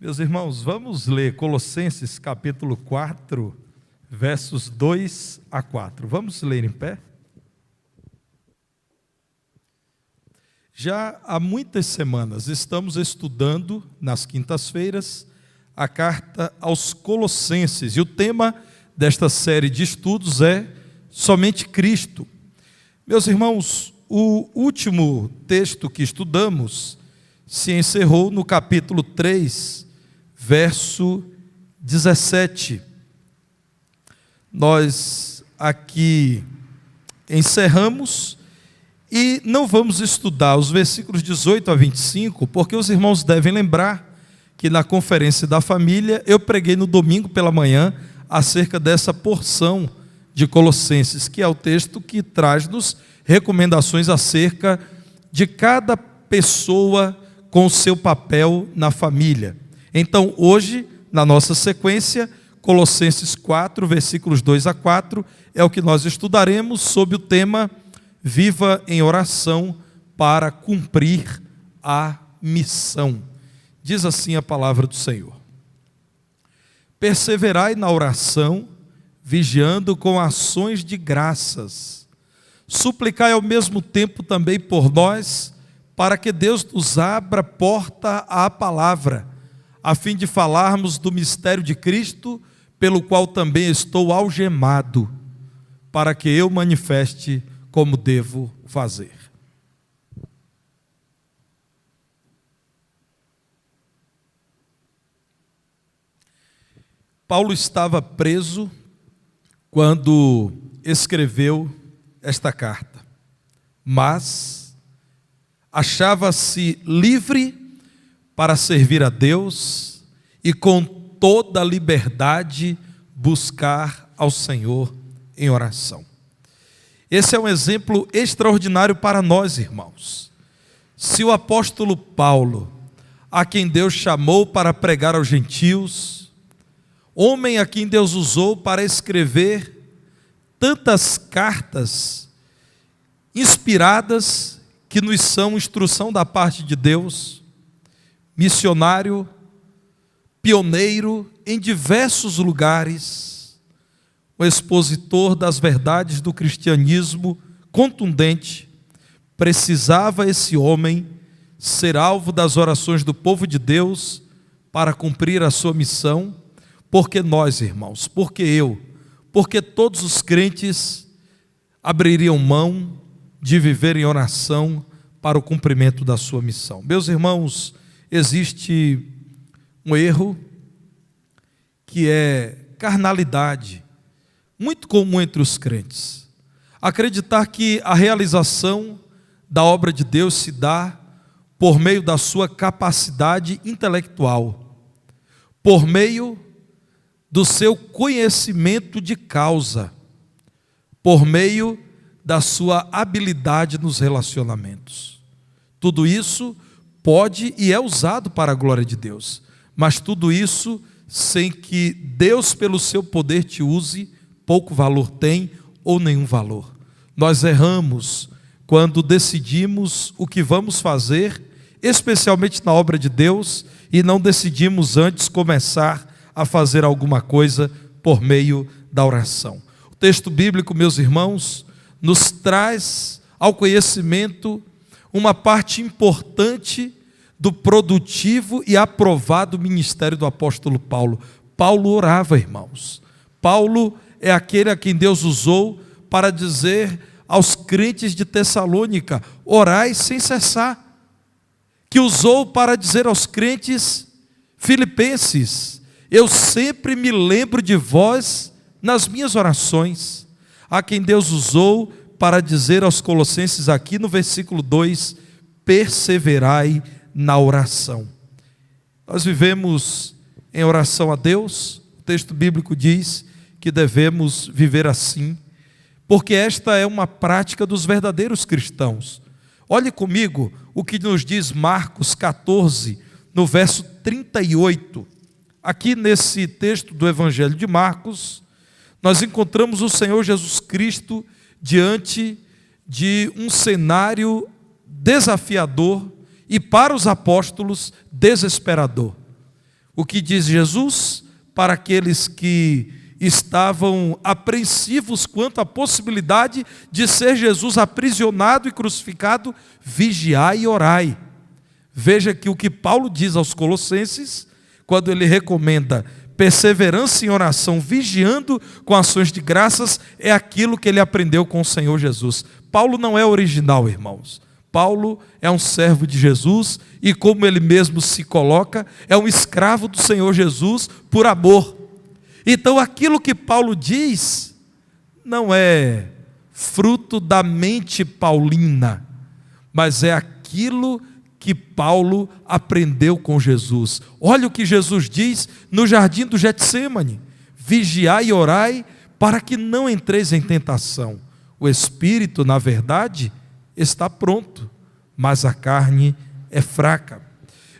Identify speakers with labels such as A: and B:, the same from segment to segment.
A: Meus irmãos, vamos ler Colossenses capítulo 4, versos 2 a 4. Vamos ler em pé? Já há muitas semanas estamos estudando, nas quintas-feiras, a carta aos Colossenses. E o tema desta série de estudos é Somente Cristo. Meus irmãos, o último texto que estudamos se encerrou no capítulo 3, verso 17. Nós aqui encerramos e não vamos estudar os versículos 18 a 25, porque os irmãos devem lembrar que na conferência da família eu preguei no domingo pela manhã acerca dessa porção de Colossenses, que é o texto que traz-nos recomendações acerca de cada pessoa com o seu papel na família. Então, hoje, na nossa sequência, Colossenses 4, versículos 2 a 4, é o que nós estudaremos sob o tema Viva em oração para cumprir a missão. Diz assim a palavra do Senhor: perseverai na oração, vigiando com ações de graças. Suplicai ao mesmo tempo também por nós, para que Deus nos abra porta à palavra, a fim de falarmos do mistério de Cristo, pelo qual também estou algemado, para que eu manifeste como devo fazer. Paulo estava preso quando escreveu esta carta, mas achava-se livre para servir a Deus e com toda a liberdade buscar ao Senhor em oração. Esse é um exemplo extraordinário para nós, irmãos. Se o apóstolo Paulo, a quem Deus chamou para pregar aos gentios, homem a quem Deus usou para escrever tantas cartas inspiradas que nos são instrução da parte de Deus, missionário, pioneiro em diversos lugares, o expositor das verdades do cristianismo contundente, precisava esse homem ser alvo das orações do povo de Deus para cumprir a sua missão, porque nós, irmãos, porque todos os crentes abririam mão de viver em oração para o cumprimento da sua missão. Meus irmãos, existe um erro que é carnalidade, muito comum entre os crentes. Acreditar que a realização da obra de Deus se dá por meio da sua capacidade intelectual, por meio do seu conhecimento de causa, por meio da sua habilidade nos relacionamentos. Tudo isso pode e é usado para a glória de Deus, mas tudo isso sem que Deus pelo seu poder te use, pouco valor tem ou nenhum valor. Nós erramos quando decidimos o que vamos fazer, especialmente na obra de Deus, e não decidimos antes começar a fazer alguma coisa por meio da oração. O texto bíblico, meus irmãos, nos traz ao conhecimento uma parte importante do produtivo e aprovado ministério do apóstolo Paulo. Paulo orava, irmãos. Paulo é aquele a quem Deus usou para dizer aos crentes de Tessalônica: orai sem cessar. Que usou para dizer aos crentes filipenses: eu sempre me lembro de vós nas minhas orações. A quem Deus usou para dizer aos colossenses aqui no versículo 2, perseverai na oração. Nós vivemos em oração a Deus. O texto bíblico diz que devemos viver assim, porque esta é uma prática dos verdadeiros cristãos. Olhe comigo o que nos diz Marcos 14, no verso 38. Aqui nesse texto do Evangelho de Marcos, nós encontramos o Senhor Jesus Cristo diante de um cenário desafiador e para os apóstolos desesperador. O que diz Jesus para aqueles que estavam apreensivos quanto à possibilidade de ser Jesus aprisionado e crucificado: vigiai e orai. Veja que o que Paulo diz aos Colossenses, quando ele recomenda perseverança em oração, vigiando com ações de graças, é aquilo que ele aprendeu com o Senhor Jesus. Paulo não é original, irmãos. Paulo é um servo de Jesus e, como ele mesmo se coloca, é um escravo do Senhor Jesus por amor. Então, aquilo que Paulo diz não é fruto da mente paulina, mas é aquilo que Paulo aprendeu com Jesus. Olha o que Jesus diz no jardim do Getsêmani: vigiai e orai para que não entreis em tentação. O espírito, na verdade, está pronto, mas a carne é fraca.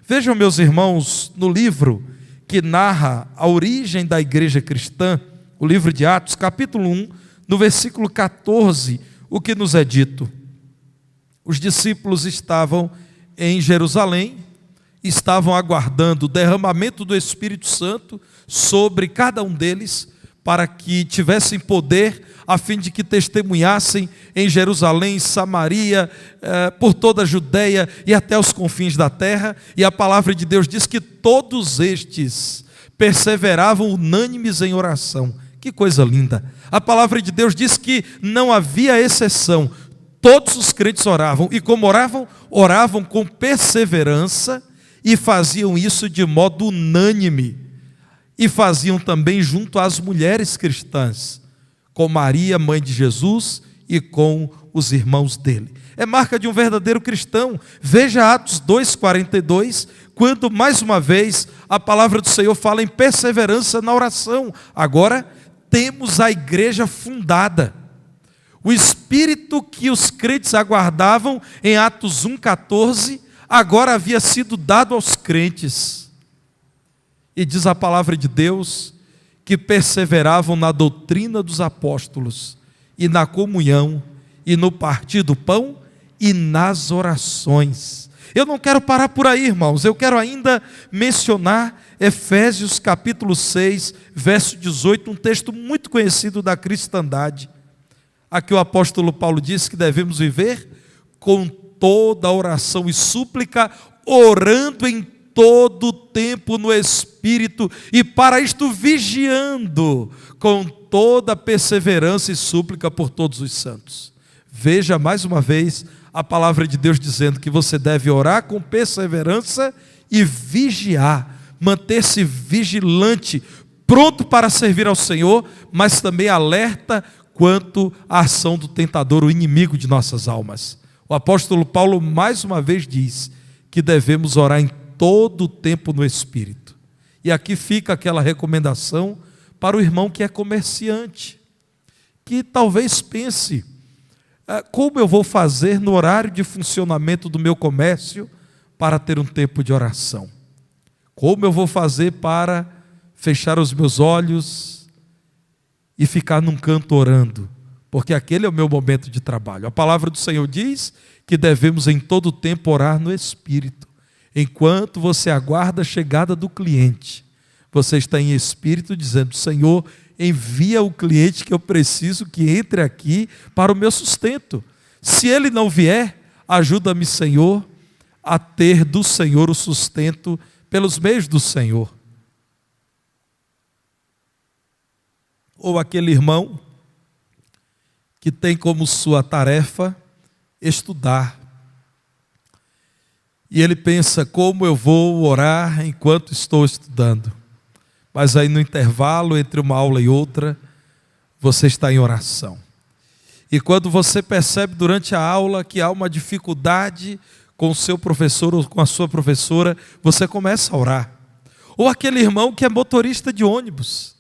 A: Vejam, meus irmãos, no livro que narra a origem da igreja cristã, o livro de Atos, capítulo 1, no versículo 14, o que nos é dito: os discípulos estavam em Jerusalém, estavam aguardando o derramamento do Espírito Santo sobre cada um deles, para que tivessem poder, a fim de que testemunhassem em Jerusalém, Samaria, por toda a Judeia e até os confins da terra. E a palavra de Deus diz que todos estes perseveravam unânimes em oração. Que coisa linda! A palavra de Deus diz que não havia exceção. Todos os crentes oravam, e como oravam? Oravam com perseverança, e faziam isso de modo unânime, e faziam também junto às mulheres cristãs, com Maria, mãe de Jesus, e com os irmãos dele. É marca de um verdadeiro cristão. Veja Atos 2,42, quando mais uma vez a palavra do Senhor fala em perseverança na oração. Agora temos a igreja fundada. O Espírito que os crentes aguardavam em Atos 1,14, agora havia sido dado aos crentes. E diz a palavra de Deus que perseveravam na doutrina dos apóstolos, e na comunhão, e no partir do pão, e nas orações. Eu não quero parar por aí, irmãos. Eu quero ainda mencionar Efésios capítulo 6, verso 18, um texto muito conhecido da cristandade. Aqui o apóstolo Paulo diz que devemos viver com toda a oração e súplica, orando em todo o tempo no Espírito, e para isto vigiando com toda perseverança e súplica por todos os santos. Veja mais uma vez a palavra de Deus dizendo que você deve orar com perseverança e vigiar, manter-se vigilante, pronto para servir ao Senhor, mas também alerta quanto à ação do tentador, o inimigo de nossas almas. O apóstolo Paulo mais uma vez diz que devemos orar em todo o tempo no Espírito. E aqui fica aquela recomendação para o irmão que é comerciante, que talvez pense: como eu vou fazer no horário de funcionamento do meu comércio para ter um tempo de oração? Como eu vou fazer para fechar os meus olhos e ficar num canto orando? Porque aquele é o meu momento de trabalho. A palavra do Senhor diz que devemos em todo o tempo orar no Espírito. Enquanto você aguarda a chegada do cliente, você está em espírito dizendo: Senhor, envia o cliente que eu preciso que entre aqui para o meu sustento. Se ele não vier, ajuda-me, Senhor, a ter do Senhor o sustento pelos meios do Senhor. Ou aquele irmão que tem como sua tarefa estudar. E ele pensa: como eu vou orar enquanto estou estudando? Mas aí no intervalo entre uma aula e outra, você está em oração. E quando você percebe durante a aula que há uma dificuldade com o seu professor ou com a sua professora, você começa a orar. Ou aquele irmão que é motorista de ônibus,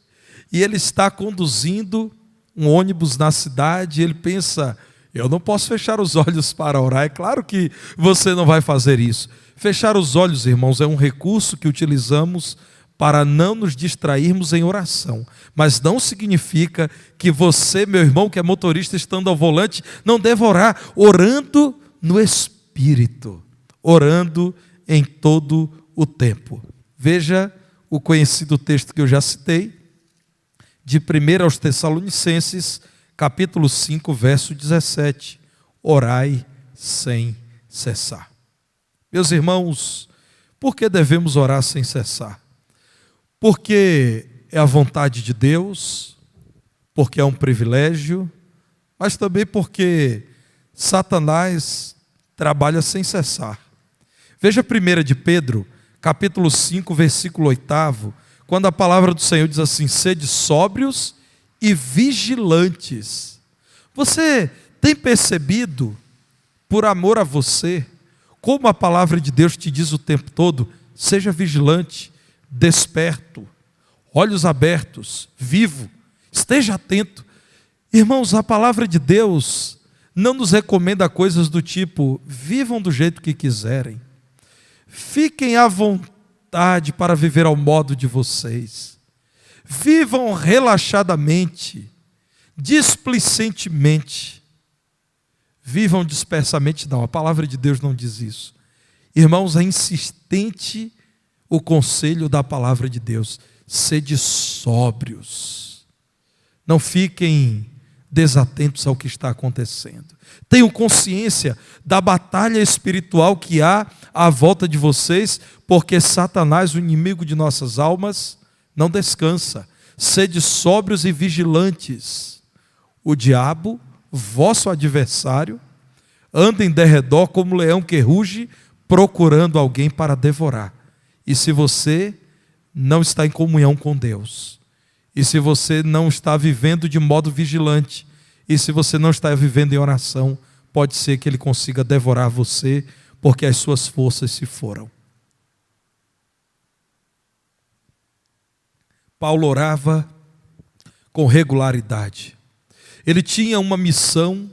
A: e ele está conduzindo um ônibus na cidade, e ele pensa: eu não posso fechar os olhos para orar. É claro que você não vai fazer isso. Fechar os olhos, irmãos, é um recurso que utilizamos para não nos distrairmos em oração. Mas não significa que você, meu irmão, que é motorista, estando ao volante, não deve orar. Orando no Espírito, orando em todo o tempo. Veja o conhecido texto que eu já citei, de 1 aos Tessalonicenses, capítulo 5, verso 17. Orai sem cessar. Meus irmãos, por que devemos orar sem cessar? Porque é a vontade de Deus, porque é um privilégio, mas também porque Satanás trabalha sem cessar. Veja 1 de Pedro, capítulo 5, versículo 8, quando a palavra do Senhor diz assim: sede sóbrios e vigilantes. Você tem percebido, por amor a você, como a palavra de Deus te diz o tempo todo: seja vigilante, desperto, olhos abertos, vivo, esteja atento. Irmãos, a palavra de Deus não nos recomenda coisas do tipo: vivam do jeito que quiserem, fiquem à vontade para viver ao modo de vocês, vivam relaxadamente, displicentemente, vivam dispersamente. Não, a palavra de Deus não diz isso. Irmãos, é insistente o conselho da palavra de Deus: sede sóbrios, não fiquem desatentos ao que está acontecendo. Tenham consciência da batalha espiritual que há à volta de vocês, porque Satanás, o inimigo de nossas almas, não descansa. Sede sóbrios e vigilantes. O diabo, vosso adversário, anda em derredor como leão que ruge, procurando alguém para devorar. E se você não está em comunhão com Deus, e se você não está vivendo de modo vigilante, e se você não está vivendo em oração, pode ser que ele consiga devorar você, porque as suas forças se foram. Paulo orava com regularidade. Ele tinha uma missão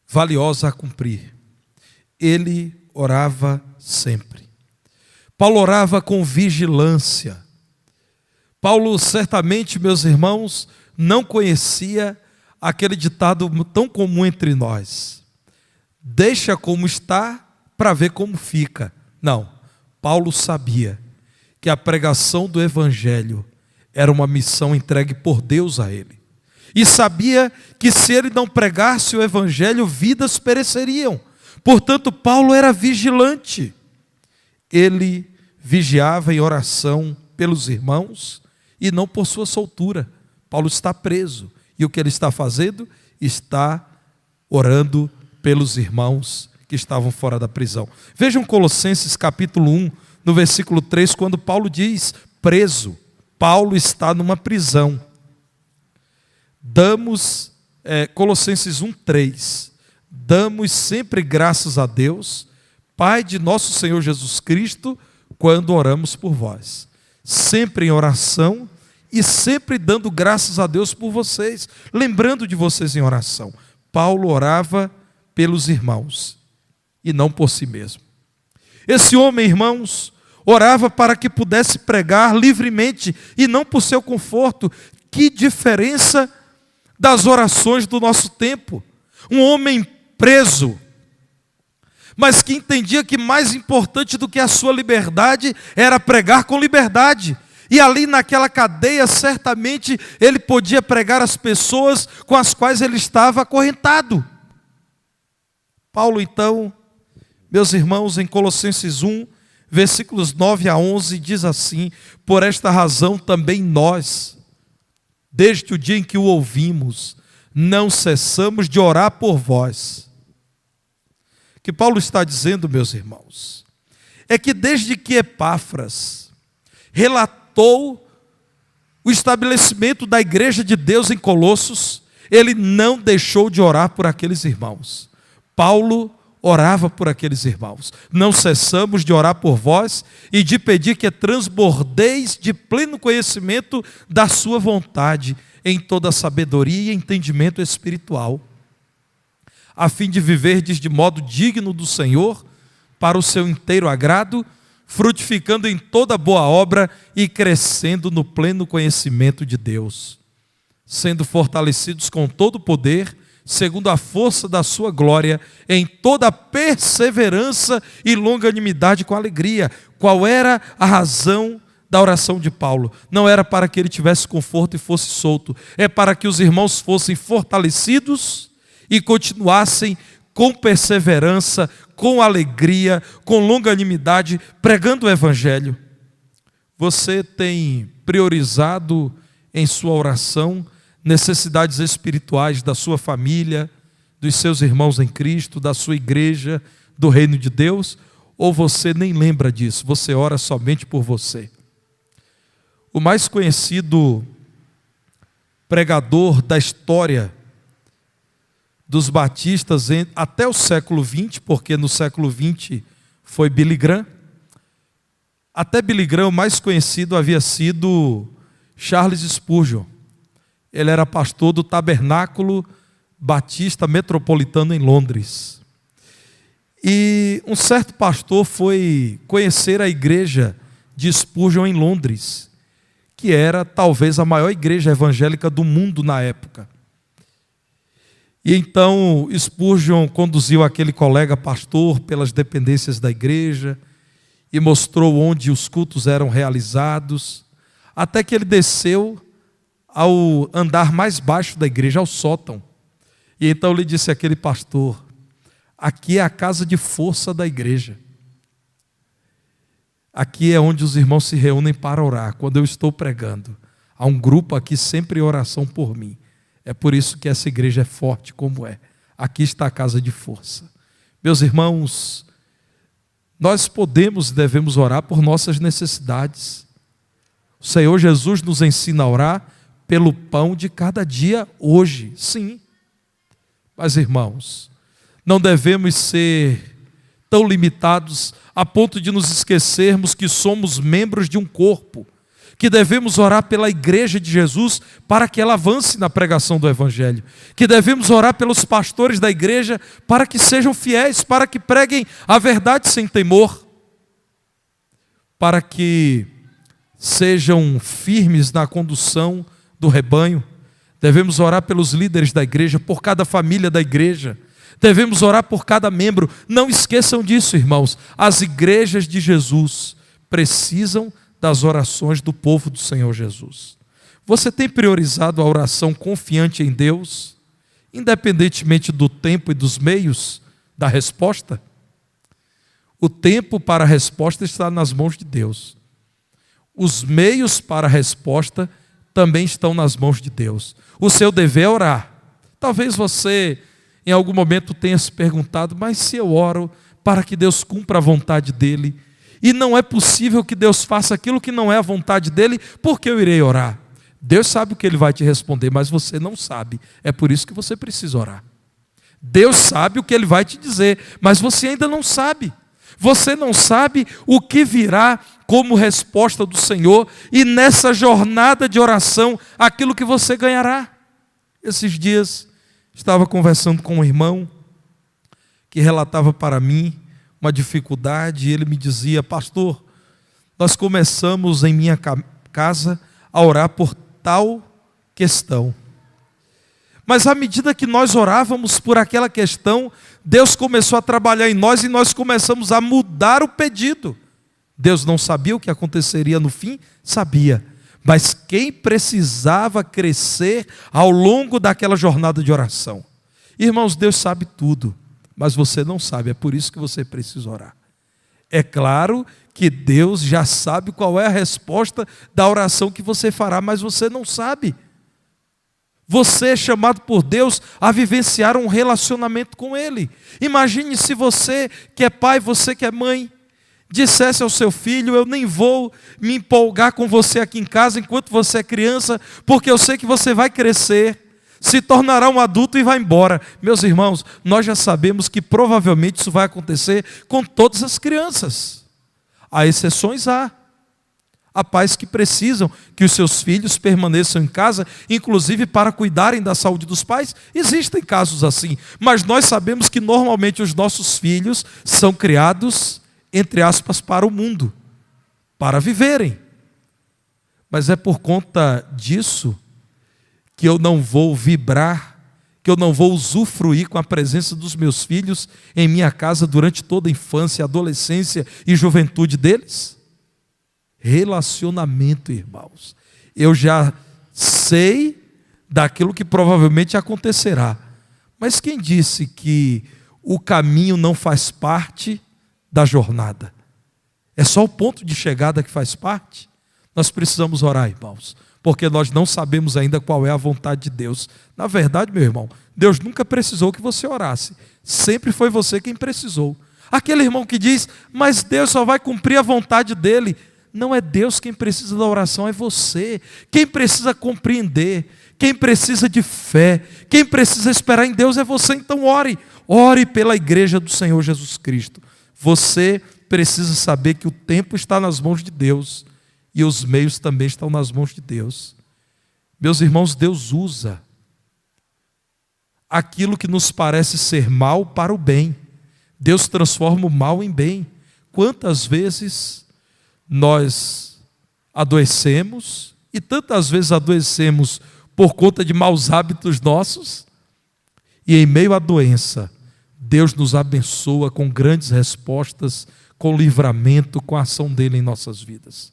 A: valiosa a cumprir. Ele orava sempre. Paulo orava com vigilância. Paulo certamente, meus irmãos, não conhecia aquele ditado tão comum entre nós: deixa como está para ver como fica. Não, Paulo sabia que a pregação do Evangelho era uma missão entregue por Deus a ele. E sabia que se ele não pregasse o Evangelho, vidas pereceriam. Portanto, Paulo era vigilante. Ele vigiava em oração pelos irmãos e não por sua soltura. Paulo está preso. E o que ele está fazendo? Está orando pelos irmãos que estavam fora da prisão. Vejam Colossenses capítulo 1, no versículo 3, quando Paulo diz: preso. Paulo está numa prisão. Colossenses 1, 3. Damos sempre graças a Deus, Pai de nosso Senhor Jesus Cristo, quando oramos por vós. Sempre em oração e sempre dando graças a Deus por vocês, lembrando de vocês em oração. Paulo orava pelos irmãos e não por si mesmo. Esse homem, irmãos, orava para que pudesse pregar livremente e não por seu conforto. Que diferença das orações do nosso tempo. Um homem preso, mas que entendia que mais importante do que a sua liberdade era pregar com liberdade. E ali naquela cadeia, certamente, ele podia pregar às pessoas com as quais ele estava acorrentado. Paulo, então, meus irmãos, em Colossenses 1, versículos 9 a 11, diz assim: por esta razão também nós, desde o dia em que o ouvimos, não cessamos de orar por vós. O que Paulo está dizendo, meus irmãos, é que desde que Epáfras relatou o estabelecimento da igreja de Deus em Colossos, ele não deixou de orar por aqueles irmãos. Paulo orava por aqueles irmãos. Não cessamos de orar por vós e de pedir que transbordeis de pleno conhecimento da sua vontade, em toda sabedoria e entendimento espiritual, a fim de viverdes de modo digno do Senhor, para o seu inteiro agrado, frutificando em toda boa obra e crescendo no pleno conhecimento de Deus, sendo fortalecidos com todo o poder, segundo a força da sua glória, em toda perseverança e longanimidade com alegria. Qual era a razão da oração de Paulo não era para que ele tivesse conforto e fosse solto, é para que os irmãos fossem fortalecidos e continuassem com perseverança, com alegria, com longanimidade, pregando o Evangelho. Você tem priorizado em sua oração necessidades espirituais da sua família, dos seus irmãos em Cristo, da sua igreja, do reino de Deus? Ou você nem lembra disso, você ora somente por você? O mais conhecido pregador da história dos batistas até o século XX, porque no século XX foi Billy Graham. Até Billy Graham, o mais conhecido havia sido Charles Spurgeon. Ele era pastor do Tabernáculo Batista Metropolitano em Londres. E um certo pastor foi conhecer a igreja de Spurgeon em Londres, que era talvez a maior igreja evangélica do mundo na época. E então Spurgeon conduziu aquele colega pastor pelas dependências da igreja e mostrou onde os cultos eram realizados, até que ele desceu ao andar mais baixo da igreja, ao sótão. E então ele disse àquele pastor: aqui é a casa de força da igreja. Aqui é onde os irmãos se reúnem para orar. Quando eu estou pregando, há um grupo aqui sempre em oração por mim. É por isso que essa igreja é forte como é. Aqui está a casa de força. Meus irmãos, nós podemos e devemos orar por nossas necessidades. O Senhor Jesus nos ensina a orar pelo pão de cada dia hoje, sim. Mas, irmãos, não devemos ser tão limitados a ponto de nos esquecermos que somos membros de um corpo, que devemos orar pela igreja de Jesus para que ela avance na pregação do Evangelho, que devemos orar pelos pastores da igreja para que sejam fiéis, para que preguem a verdade sem temor, para que sejam firmes na condução do rebanho. Devemos orar pelos líderes da igreja, por cada família da igreja. Devemos orar por cada membro. Não esqueçam disso, irmãos. As igrejas de Jesus precisam das orações do povo do Senhor Jesus. Você tem priorizado a oração confiante em Deus, independentemente do tempo e dos meios da resposta? O tempo para a resposta está nas mãos de Deus. Os meios para a resposta também estão nas mãos de Deus. O seu dever é orar. Talvez você em algum momento tenha se perguntado: mas se eu oro para que Deus cumpra a vontade dEle, e não é possível que Deus faça aquilo que não é a vontade dEle, por que eu irei orar? Deus sabe o que Ele vai te responder, mas você não sabe. É por isso que você precisa orar. Deus sabe o que Ele vai te dizer, mas você ainda não sabe. Você não sabe o que virá como resposta do Senhor, e nessa jornada de oração, aquilo que você ganhará. Esses dias, estava conversando com um irmão que relatava para mim uma dificuldade, e ele me dizia: pastor, nós começamos em minha casa a orar por tal questão. Mas à medida que nós orávamos por aquela questão, Deus começou a trabalhar em nós e nós começamos a mudar o pedido. Deus não sabia o que aconteceria no fim? Sabia. Mas quem precisava crescer ao longo daquela jornada de oração? Irmãos, Deus sabe tudo, mas você não sabe, é por isso que você precisa orar. É claro que Deus já sabe qual é a resposta da oração que você fará, mas você não sabe. Você é chamado por Deus a vivenciar um relacionamento com Ele. Imagine se você que é pai, você que é mãe, dissesse ao seu filho: eu nem vou me empolgar com você aqui em casa enquanto você é criança, porque eu sei que você vai crescer, se tornará um adulto e vai embora. Meus irmãos, nós já sabemos que provavelmente isso vai acontecer com todas as crianças. Há exceções, há pais que precisam que os seus filhos permaneçam em casa, inclusive para cuidarem da saúde dos pais. Existem casos assim, mas nós sabemos que normalmente os nossos filhos são criados, entre aspas, para o mundo, para viverem. Mas é por conta disso que eu não vou vibrar, que eu não vou usufruir com a presença dos meus filhos em minha casa durante toda a infância, adolescência e juventude deles? Relacionamento, irmãos. Eu já sei daquilo que provavelmente acontecerá. Mas quem disse que o caminho não faz parte da jornada? É só o ponto de chegada que faz parte? Nós precisamos orar, irmãos, porque nós não sabemos ainda qual é a vontade de Deus. Na verdade, meu irmão, Deus nunca precisou que você orasse. Sempre foi você quem precisou. Aquele irmão que diz, mas Deus só vai cumprir a vontade dele. Não é Deus quem precisa da oração, é você. Quem precisa compreender, quem precisa de fé, quem precisa esperar em Deus é você. Então ore. Ore pela igreja do Senhor Jesus Cristo. Você precisa saber que o tempo está nas mãos de Deus e os meios também estão nas mãos de Deus. Meus irmãos, Deus usa aquilo que nos parece ser mal para o bem. Deus transforma o mal em bem. Quantas vezes nós adoecemos, e tantas vezes adoecemos por conta de maus hábitos nossos, e em meio à doença, Deus nos abençoa com grandes respostas, com livramento, com a ação dele em nossas vidas.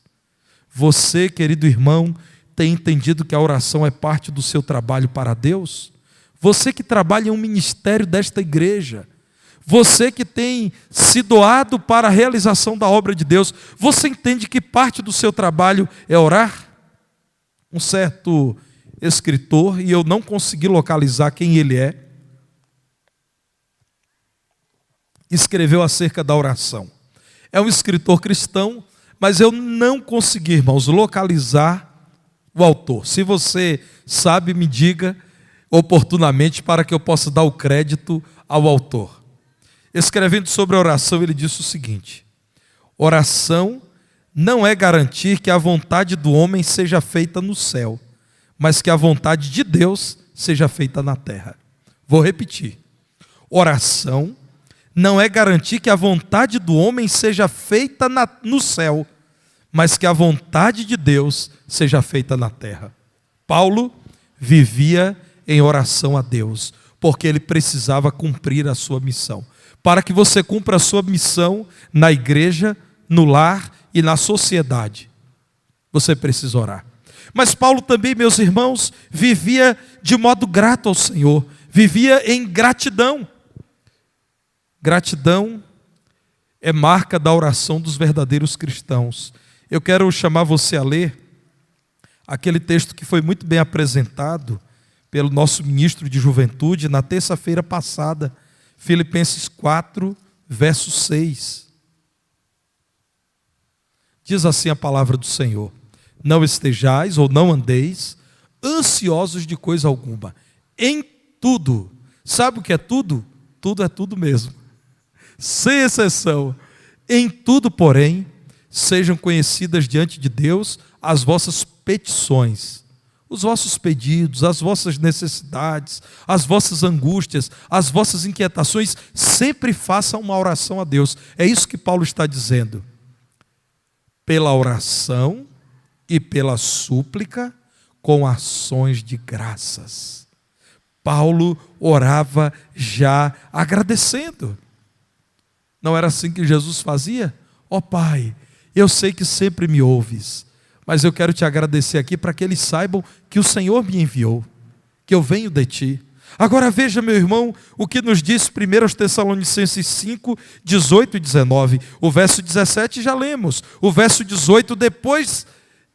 A: Você, querido irmão, tem entendido que a oração é parte do seu trabalho para Deus? Você que trabalha em um ministério desta igreja, você que tem se doado para a realização da obra de Deus, você entende que parte do seu trabalho é orar? Um certo escritor, e eu não consegui localizar quem ele é, escreveu acerca da oração. É um escritor cristão, mas eu não consegui, irmãos, localizar o autor. Se você sabe, me diga oportunamente para que eu possa dar o crédito ao autor. Escrevendo sobre a oração, ele disse o seguinte: oração não é garantir que a vontade do homem seja feita no céu, mas que a vontade de Deus seja feita na terra. Vou repetir. Oração não é garantir que a vontade do homem seja feita no céu, mas que a vontade de Deus seja feita na terra. Paulo vivia em oração a Deus, porque ele precisava cumprir a sua missão. Para que você cumpra a sua missão na igreja, no lar e na sociedade, você precisa orar. Mas Paulo também, meus irmãos, vivia de modo grato ao Senhor, vivia em gratidão. Gratidão é marca da oração dos verdadeiros cristãos. Eu quero chamar você a ler aquele texto que foi muito bem apresentado pelo nosso ministro de juventude na terça-feira passada, Filipenses 4, verso 6. Diz assim a palavra do Senhor: não estejais ou não andeis ansiosos de coisa alguma, em tudo. Sabe o que é tudo? Tudo é tudo mesmo, sem exceção. Em tudo, porém, sejam conhecidas diante de Deus as vossas petições, os vossos pedidos, as vossas necessidades, as vossas angústias, as vossas inquietações. Sempre façam uma oração a Deus. É isso que Paulo está dizendo. Pela oração e pela súplica, com ações de graças. Paulo orava já agradecendo. Não era assim que Jesus fazia? Ó Pai, eu sei que sempre me ouves, mas eu quero te agradecer aqui para que eles saibam que o Senhor me enviou, que eu venho de ti. Agora veja, meu irmão, o que nos diz 1 Tessalonicenses 5, 18 e 19. O verso 17 já lemos. O verso 18, depois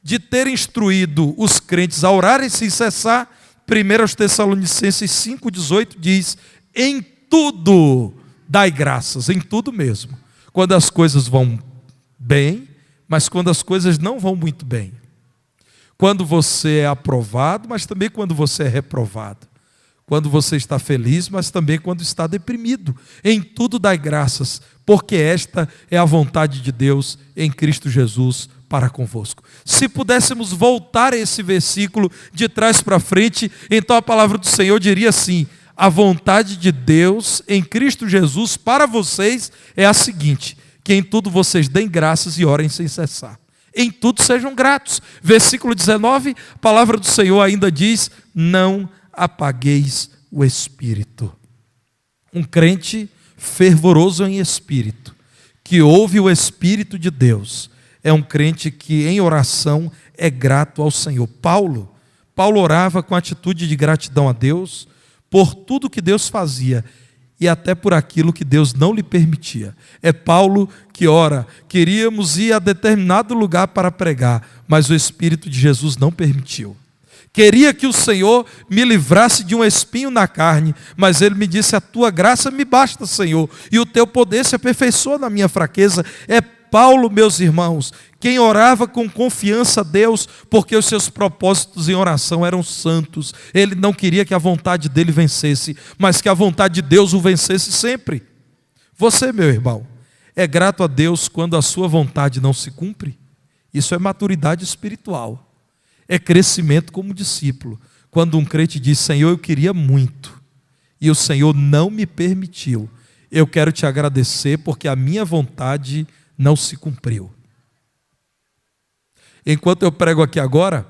A: de ter instruído os crentes a orarem sem cessar, 1 Tessalonicenses 5, 18 diz: em tudo dai graças, em tudo mesmo. Quando as coisas vão bem, mas quando as coisas não vão muito bem. Quando você é aprovado, mas também quando você é reprovado. Quando você está feliz, mas também quando está deprimido. Em tudo dai graças, porque esta é a vontade de Deus em Cristo Jesus para convosco. Se pudéssemos voltar a esse versículo de trás para frente, então a palavra do Senhor diria assim: a vontade de Deus em Cristo Jesus para vocês é a seguinte: que em tudo vocês deem graças e orem sem cessar. Em tudo sejam gratos. Versículo 19, a palavra do Senhor ainda diz: não apagueis o espírito. Um crente fervoroso em espírito, que ouve o Espírito de Deus, é um crente que em oração é grato ao Senhor. Paulo orava com atitude de gratidão a Deus por tudo que Deus fazia e até por aquilo que Deus não lhe permitia. É Paulo que ora: queríamos ir a determinado lugar para pregar, mas o Espírito de Jesus não permitiu. Queria que o Senhor me livrasse de um espinho na carne, mas Ele me disse: a tua graça me basta, Senhor, e o teu poder se aperfeiçoa na minha fraqueza. É Paulo, meus irmãos, quem orava com confiança a Deus, porque os seus propósitos em oração eram santos. Ele não queria que a vontade dele vencesse, mas que a vontade de Deus o vencesse sempre. Você, meu irmão, é grato a Deus quando a sua vontade não se cumpre? Isso é maturidade espiritual. É crescimento como discípulo. Quando um crente diz: Senhor, eu queria muito, e o Senhor não me permitiu. Eu quero te agradecer porque a minha vontade não se cumpriu. Enquanto eu prego aqui agora,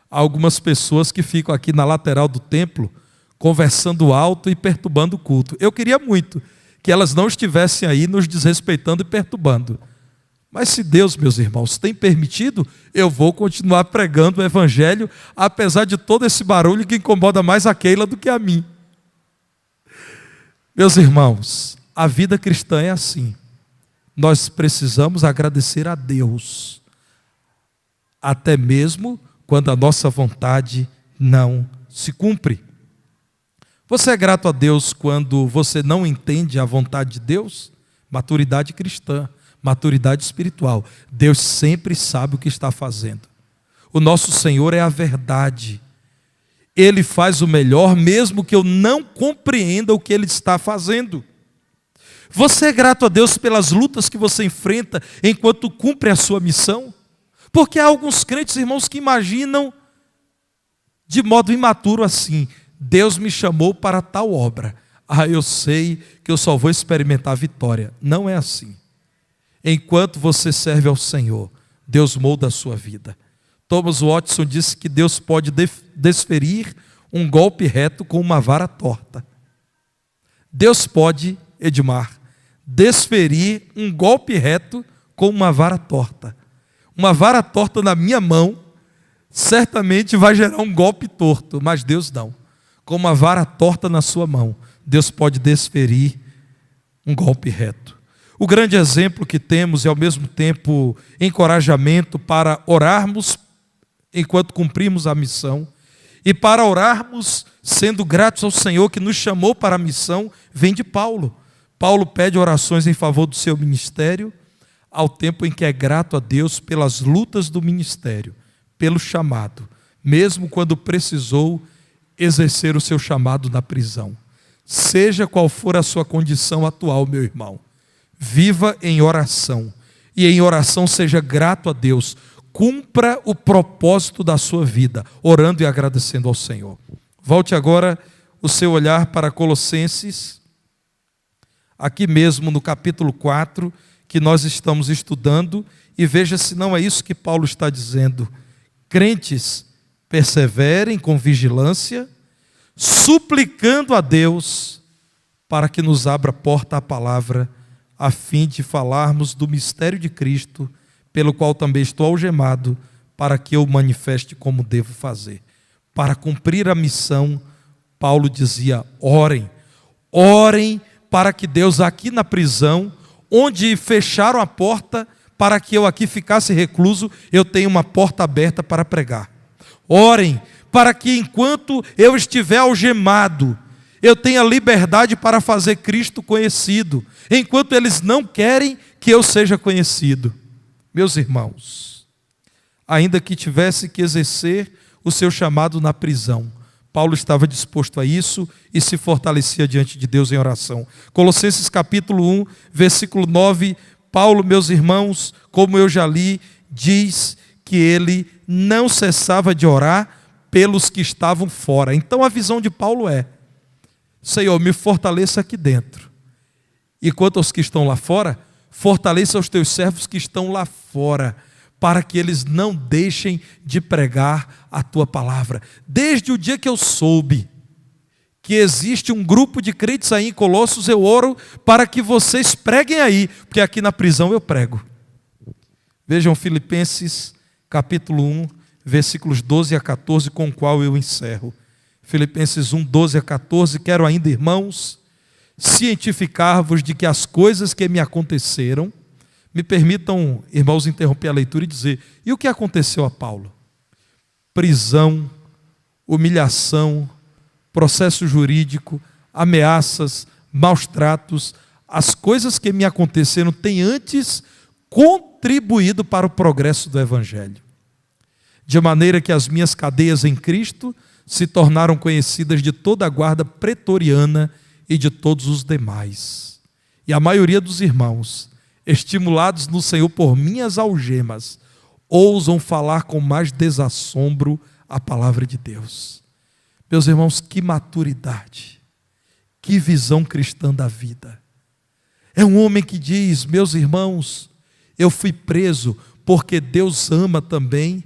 A: há algumas pessoas que ficam aqui na lateral do templo, conversando alto e perturbando o culto. Eu queria muito que elas não estivessem aí nos desrespeitando e perturbando. Mas se Deus, meus irmãos, tem permitido, eu vou continuar pregando o Evangelho, apesar de todo esse barulho que incomoda mais a Keila do que a mim. Meus irmãos, a vida cristã é assim. Nós precisamos agradecer a Deus, até mesmo quando a nossa vontade não se cumpre. Você é grato a Deus quando você não entende a vontade de Deus? Maturidade cristã, maturidade espiritual. Deus sempre sabe o que está fazendo. O nosso Senhor é a verdade. Ele faz o melhor, mesmo que eu não compreenda o que Ele está fazendo. Você é grato a Deus pelas lutas que você enfrenta enquanto cumpre a sua missão? Porque há alguns crentes, irmãos, que imaginam de modo imaturo assim: Deus me chamou para tal obra. Eu sei que eu só vou experimentar vitória. Não é assim. Enquanto você serve ao Senhor, Deus molda a sua vida. Thomas Watson disse que Deus pode desferir um golpe reto com uma vara torta. Deus pode, Edmar, desferir um golpe reto com uma vara torta. Uma vara torta na minha mão certamente vai gerar um golpe torto, mas Deus não. Com uma vara torta na sua mão, Deus pode desferir um golpe reto. O grande exemplo que temos e ao mesmo tempo encorajamento para orarmos enquanto cumprimos a missão e para orarmos sendo gratos ao Senhor que nos chamou para a missão, vem de Paulo. Paulo pede orações em favor do seu ministério, ao tempo em que é grato a Deus pelas lutas do ministério, pelo chamado, mesmo quando precisou exercer o seu chamado na prisão. Seja qual for a sua condição atual, meu irmão, viva em oração, e em oração seja grato a Deus, cumpra o propósito da sua vida, orando e agradecendo ao Senhor. Volte agora o seu olhar para Colossenses, aqui mesmo no capítulo 4, que nós estamos estudando, e veja se não é isso que Paulo está dizendo. Crentes, perseverem com vigilância, suplicando a Deus para que nos abra porta à palavra, a fim de falarmos do mistério de Cristo, pelo qual também estou algemado, para que eu manifeste como devo fazer. Para cumprir a missão, Paulo dizia: orem, orem para que Deus aqui na prisão, onde fecharam a porta para que eu aqui ficasse recluso, eu tenha uma porta aberta para pregar. Orem para que enquanto eu estiver algemado, eu tenha liberdade para fazer Cristo conhecido, enquanto eles não querem que eu seja conhecido. Meus irmãos, ainda que tivesse que exercer o seu chamado na prisão, Paulo estava disposto a isso e se fortalecia diante de Deus em oração. Colossenses capítulo 1, versículo 9, Paulo, meus irmãos, como eu já li, diz que ele não cessava de orar pelos que estavam fora. Então a visão de Paulo é: Senhor, me fortaleça aqui dentro. E quanto aos que estão lá fora, fortaleça os teus servos que estão lá fora, para que eles não deixem de pregar a tua palavra. Desde o dia que eu soube que existe um grupo de crentes aí em Colossos, eu oro para que vocês preguem aí, porque aqui na prisão eu prego. Vejam Filipenses capítulo 1, versículos 12 a 14, com o qual eu encerro. Filipenses 1, 12 a 14, quero ainda, irmãos, cientificar-vos de que as coisas que me aconteceram, me permitam, irmãos, interromper a leitura e dizer, e o que aconteceu a Paulo? Prisão, humilhação, processo jurídico, ameaças, maus tratos, as coisas que me aconteceram têm antes contribuído para o progresso do Evangelho. De maneira que as minhas cadeias em Cristo se tornaram conhecidas de toda a guarda pretoriana e de todos os demais. E a maioria dos irmãos, estimulados no Senhor por minhas algemas, ousam falar com mais desassombro a palavra de Deus. Meus irmãos, que maturidade, que visão cristã da vida. É um homem que diz, meus irmãos, eu fui preso porque Deus ama também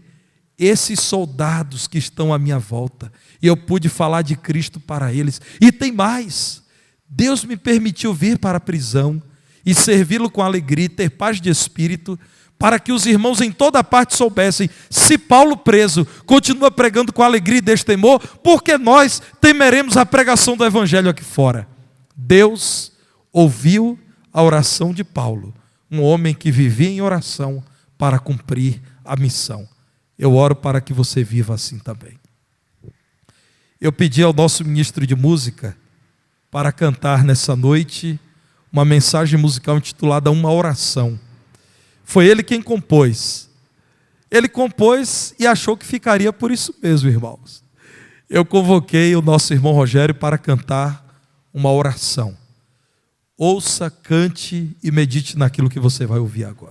A: esses soldados que estão à minha volta, e eu pude falar de Cristo para eles. E tem mais, Deus me permitiu vir para a prisão e servi-lo com alegria e ter paz de espírito, para que os irmãos em toda parte soubessem, se Paulo preso continua pregando com alegria e destemor, porque nós temeremos a pregação do Evangelho aqui fora. Deus ouviu a oração de Paulo, um homem que vivia em oração para cumprir a missão. Eu oro para que você viva assim também. Eu pedi ao nosso ministro de música para cantar nessa noite uma mensagem musical intitulada Uma Oração. Foi ele quem compôs. Ele compôs e achou que ficaria por isso mesmo, irmãos. Eu convoquei o nosso irmão Rogério para cantar uma oração. Ouça, cante e medite naquilo que você vai ouvir agora.